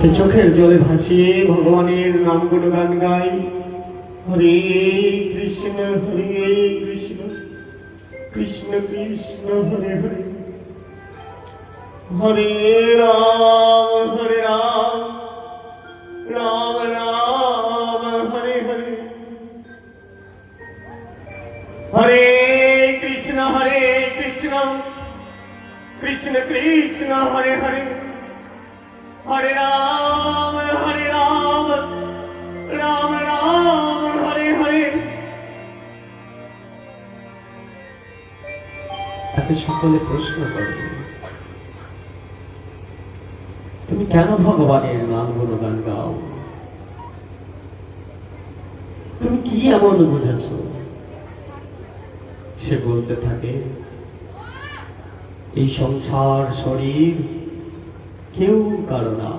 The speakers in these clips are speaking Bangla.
সে চোখের জলে ভাসিয়ে ভগবানের নাম গুণগান গাই। হরে কৃষ্ণ কৃষ্ণ কৃষ্ণ কৃষ্ণ হরে হরে, হরে রাম রাম রাম হরে হরে, হরে কৃষ্ণ কৃষ্ণ কৃষ্ণ হরে হরে, হরে রাম রাম রাম হরে হরে। তাকে সকলে প্রশ্ন করে, তুমি কেন ভগবানের নাম গুণগান গাও? তুমি কি এমন বুঝেছ? সে বলতে থাকে, এই সংসার শরীর কেউ কারো না,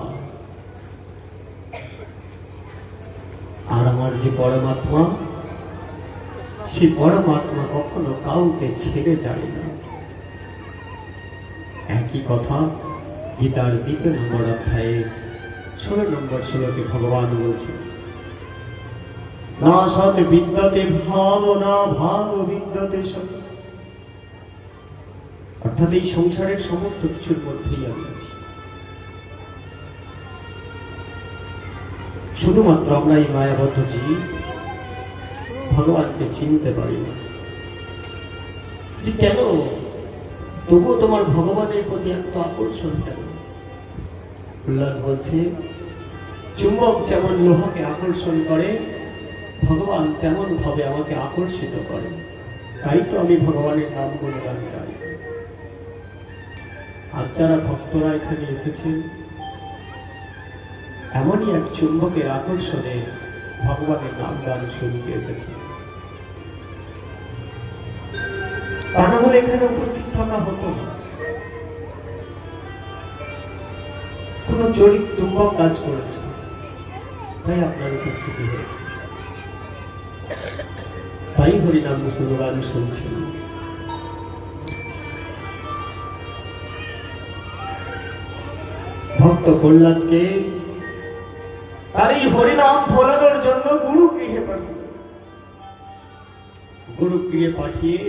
আর আমার যে পরমাত্মা, সেই পরমাত্মা কখনো কাউকে ছেড়ে যায় না। একই কথা গীতার 2 নম্বর অধ্যায়ে 16 নম্বর শ্লোকে ভগবান বলছেন, না সৎ বিদ্যতে ভাব, না ভাব বিদ্যতে সৎ। অর্থাৎ এই সংসারের সমস্ত কিছুর মধ্যেই আমি আছি। শুধুমাত্র আমরা এই মায়াবদ্ধ জীব ভগবানকে চিনতে পারি না। যে কেন তবুও তোমার ভগবানের প্রতি এত আকর্ষণ কেন? প্রহ্লাদ বলছে, চুম্বক যেমন লোহাকে আকর্ষণ করে, ভগবান তেমন ভাবে আমাকে আকর্ষিত করে। তাই তো আমি ভগবানের নাম গুণগান গাই। আর যারা ভক্তরা এখানে এসেছেন, এমনই এক চুম্বকের আকর্ষণে ভগবানের নাম গান শুনতে এসেছে। তা না হলে এখানে উপস্থিত থাকা হতো না। কোন চরিত চুম্বক কাজ করেছে, তাই আপনার উপস্থিতি হয়েছে, তাই হরিনাম গুণগান শুনছেন। ভক্ত প্রহ্লাদকে তার এই হরিনাম ভোলানোর জন্য গুরু গৃহে পাঠিয়ে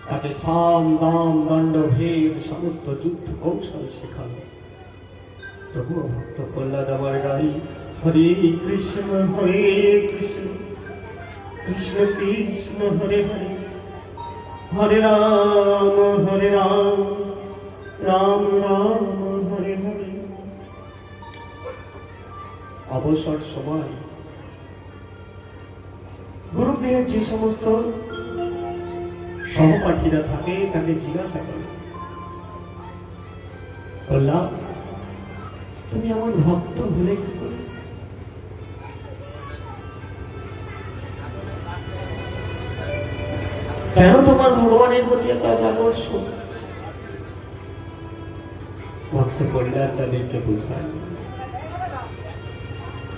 তাকে সাম দাম দণ্ড ভেদ সমস্ত যুদ্ধ কৌশল শেখানো। তবুও ভক্ত প্রহ্লাদ আমার গাই, হরে কৃষ্ণ কৃষ্ণ কৃষ্ণ হরে হরে, হরে রাম রাম রাম হরে হরে। অবসর সময় গুরুগৃহের যে সমস্ত সহপাঠীরা থাকে তাকে জিজ্ঞাসা করে, বললাম তুমি আমার ভক্ত হলে কি করে? কেন তোমার ভগবানের প্রতি এত আকর্ষণ? ভক্ত প্রহ্লাদ তাদেরকে বোঝায়,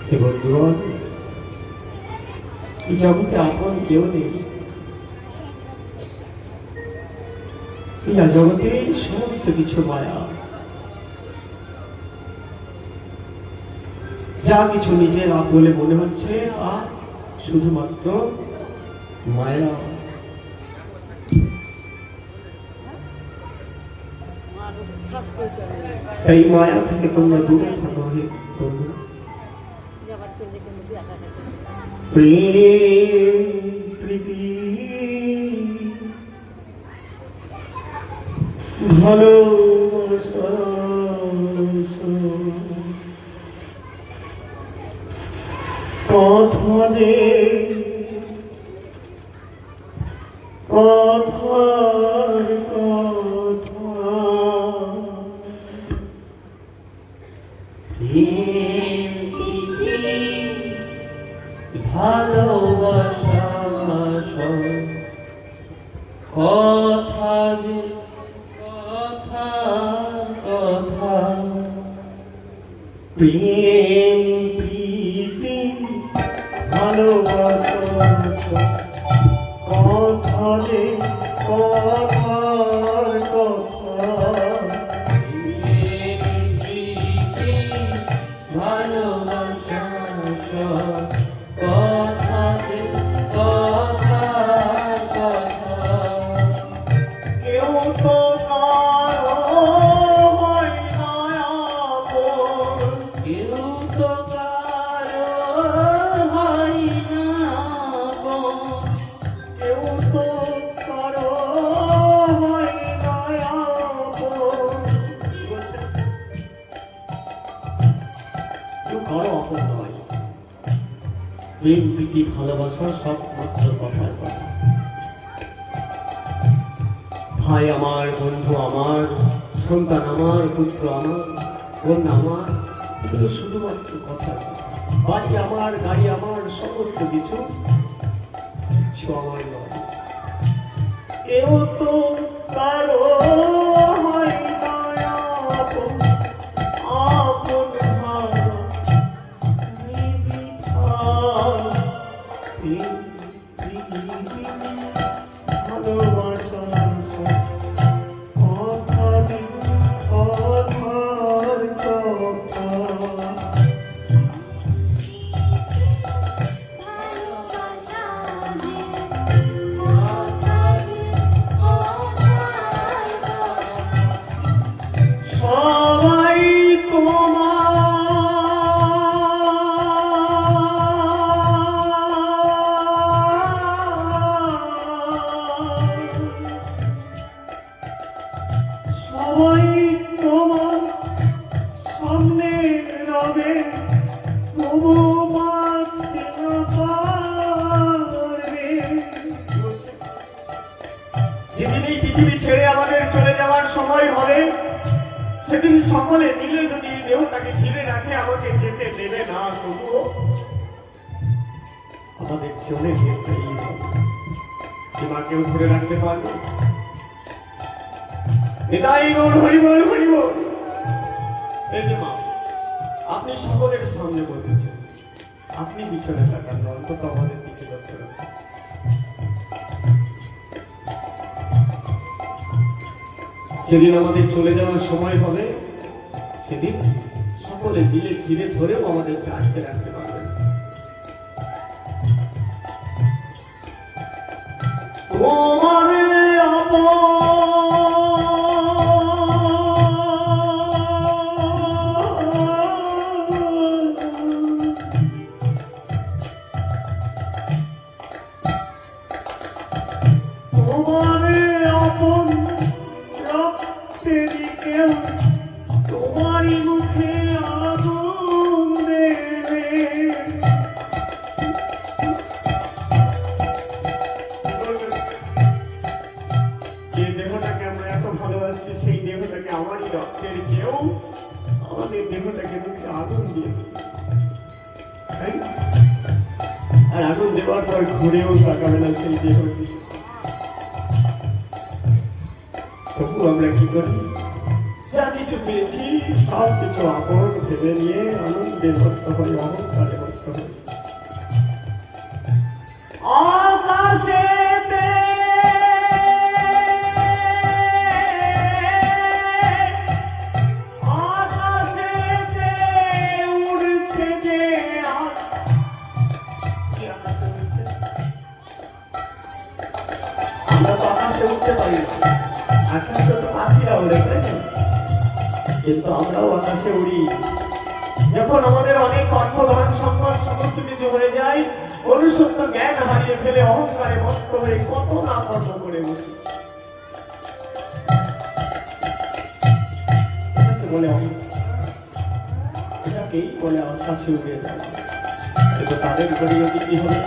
হে বন্ধুগণ, এই জগতে আপন কেউ নেই। এই জগতে সমস্ত কিছু মায়া। যা কিছু নিজের বলে মনে হচ্ছে তা শুধুমাত্র মায়া। এই মায়া থেকে তোমরা দূরে থাকো। প্রেম প্রীতি ভালোবাসা কথা যে কথার কথা, ভালোবাসা কথা যে কথা কথা, প্রেম প্রীতি ভালোবাসা কথা যে কথার কথা, প্রেম প্রীতি ভালোবাসা সব মাত্র কথার কথা। ভাই আমার, বন্ধু আমার, সন্তান আমার, পুত্র আমার, কন্যা আমার, এগুলো শুধুমাত্র কথার কথা। বাড়ি আমার, গাড়ি আমার, সমস্ত কিছু আমার নয়। কেউ তো কারো হয় না আপন, আপন ভালোবাসা সবাই তোমার সামনে রবে, তবু বাঁচতে না পারবে। যেদিন এই পৃথিবী ছেড়ে আমাদের চলে যাওয়ার সময় হবে, সেদিন সকলে মিলে যদি দেহটাকে ঘিরে রাখে, আমাকে যেতে দেবে না, তবুও আমাদের চলে যেতেই হবে। মা কেউ ধরে রাখতে পারবে? নিতাই গৌর হরি বল, হরি বল। এই যে মা, আপনি সকলের সামনে বসেছেন, আপনি পিছনে তাকান না, অন্তত আমাদের দিকে লক্ষ্য রাখুন। যেদিন আমাদের চলে যাওয়ার সময় হবে, সেদিন সকলে মিলে ঘিরে ধরেও আমাদেরকে আটকে রাখতে পারবেন। তোমারে আপন রক্তেরই কেউ, তোমারই মুখে আগুন দেবে। যে দেহটাকে আমরা এত ভালোবাসছি, সেই দেহটাকে আমারই রক্তের কেউ আমাদের দেহটাকে মুখে আগুন দিয়ে দেবে। আর আগুন দেওয়ার পর ঘুরেও তাকাবে না সেই দেহটি। তবু আমরা কি করি? যা কিছু পেয়েছি সব কিছু আপন ভেবে নিয়ে আনন্দে মত্ত হই, অহংকারে মত্ত হই। আকাশেতে আকাশেতে উড়ছে যে আমরা তো আকাশে উঠতে পারি না, আকাশে তো পাখিরা উড়ে, তাই না? কিন্তু আমরাও আকাশে উড়ি। যখন আমাদের অনেক অর্থ, ধন, সম্পদ সমস্ত কিছু হয়ে যায়, অনুসত্য জ্ঞান হারিয়ে ফেলে অহংকারে মত্ত হয়ে কত না কর্ম করে বসি। বলে এটাকেই বলে আকাশে উড়ে যায়। কিন্তু তাদের পরিণতি কি হবে?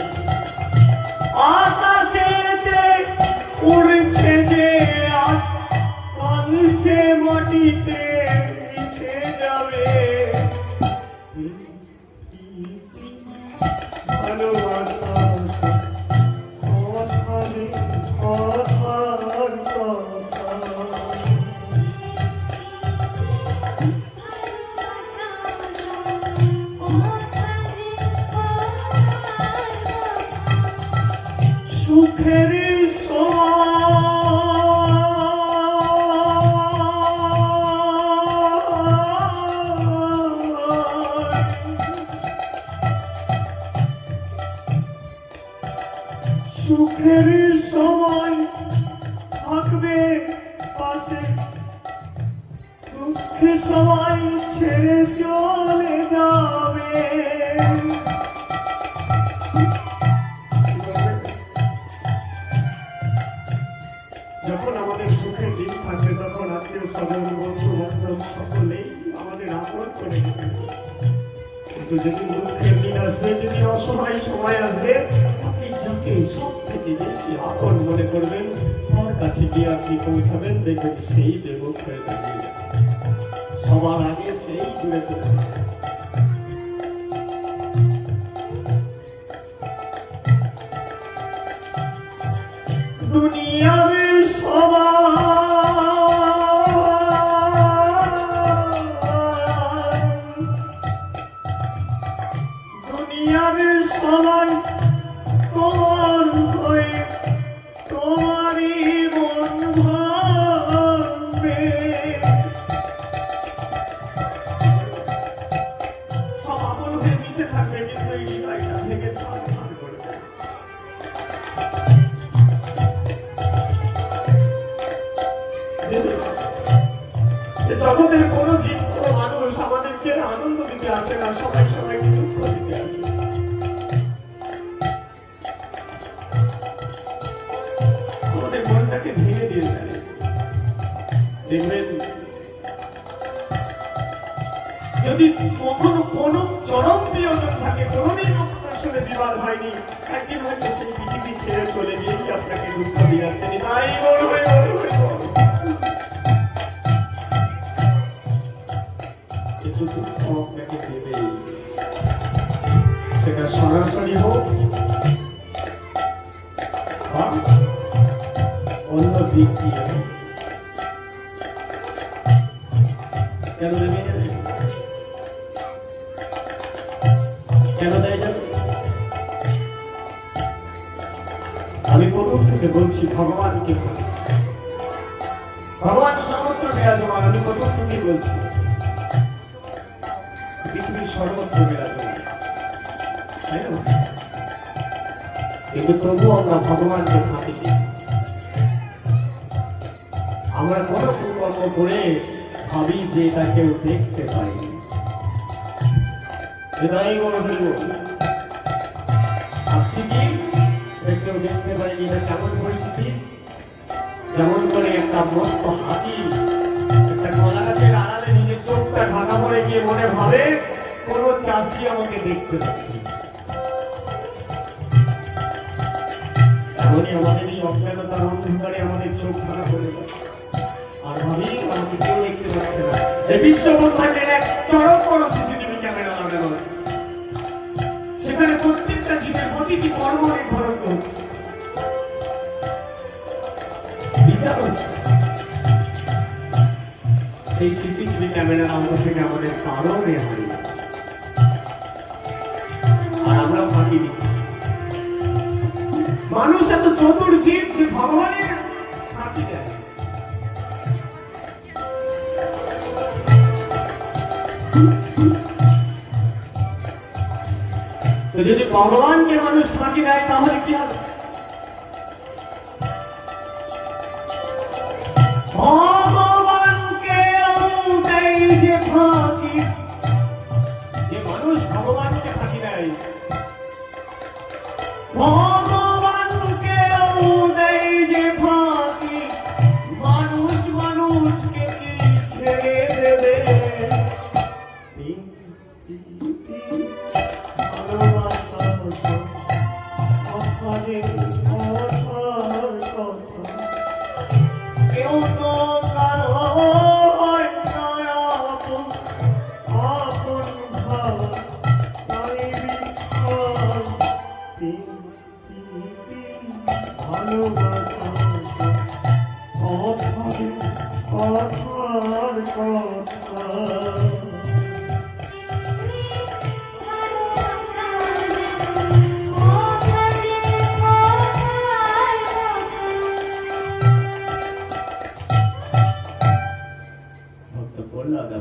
আকাশেতে উড়ছে যে সে মাটিতে মিশে যাবে। ভালোবাসা কথারে কথার কথা, সুখের সুখের সময় থাকবে পাশে, দুঃখের সময় ছেড়ে চলে যাবে। যখন আমাদের সুখের দিন থাকবে, তখন আত্মীয় স্বজন, বন্ধু বান্ধব সকলেই আমাদের আপন করে দেবে। কিন্তু যদি দুঃখের দিন আসবে, যদি অসহায় সময় আসবে, আপনি যাকে সব থেকে বেশি আপন মনে করবেন তার কাছে গিয়ে আপনি পৌঁছাবেন, দেখবেন সেই দেবক হয়ে দাঁড়িয়ে গেছে, সবার আগে সেই দূরে চলে যাবে। দুনিয়ার সবাই তোমার হয়ে তোমারই মন ভাঙবে, সব আপন হয়ে মিশে থাকবে, কিন্তু এই হৃদয়টা ভেঙে ছাড় করে দেবে। জগতের কোন জীব, কোন মানুষ আমাদেরকে আনন্দ দিতে আসে না, সবাই সবাইকে দুঃখ দিতে আসে। আমাদের মনটাকে ভেঙে দিয়ে যায়। দেখবেন যদি কখনো কোন চরম প্রিয়জন থাকে, কোনোদিন আপনার সাথে বিবাদ হয়নি, একদিন হয়তো সেই পৃথিবী ছেড়ে চলে গিয়েই আপনাকে দুঃখ দিয়ে যাচ্ছেন, তাই বলবে আপনাকে দেবে, সেটা সরাসরি হোক বা অন্য দিক দিয়ে হোক। কেন দেবে? কেন দেয় যাবে? আমি প্রথম থেকে বলছি ভগবানকে, ভগবান সর্বত্র বিরাজমান, আমি প্রথম থেকে বলছি পৃথিবীর সর্বত্র বিরাজমান, তাই না? কিন্তু তবু আমরা ভগবানকে ফাঁকি দিই। আমরা কোনো কুকর্ম করে ভাবি যে এটা কেউ দেখতে পাইনি, এটাই বড় হইব। ভাবছি কি কেউ দেখতে পাইনি, এটা কেমন পরিস্থিতি? যেমন করে একটা মস্ত হাতি একটা কলা গাছের আড়ালে নিজের চোখটা ঢাকা পড়ে গিয়ে মনে ভাবে কোন চাষি আমাকে দেখতে পাচ্ছে। এমনই আমাদের এই অজ্ঞানতার অন্ধকারে আমাদের চোখ ঢাকা পড়ে যায়, আর ভাবি আমাকে কেউ দেখতে পাচ্ছে না। এই বিশ্বব্রহ্মাণ্ডের এক চরম বড় সিসিটিভি ক্যামেরা লাগানো আছে, সেখানে প্রত্যেকটা জীবের প্রতিটি কর্ম নির্ধারণ করছে, বিচার হচ্ছে। সেই সিসিটিভি ক্যামেরার আলো থেকে আমাদের কারো রেহাই, আর আমরা ফাঁকি দিচ্ছি। মানুষ এত চতুর জীব যে ভগবানের ফাঁকি দেয়। তো যদি ভগবানকে মানুষ ফাঁকি দেয় তাহলে কি হবে? ভগবানকে দেয় যে ফাঁকি, যে মানুষ ভগবানকে ফাঁকি দেয়, ভগবানকে দেয় যে ফাঁকি, মানুষ মানুষকে কি ছেড়ে দেবে? কেউ তো কারো হয় না আপন, আপন ভাবা তাই বিশ্বাস, ভালোবাসা কথার কথা।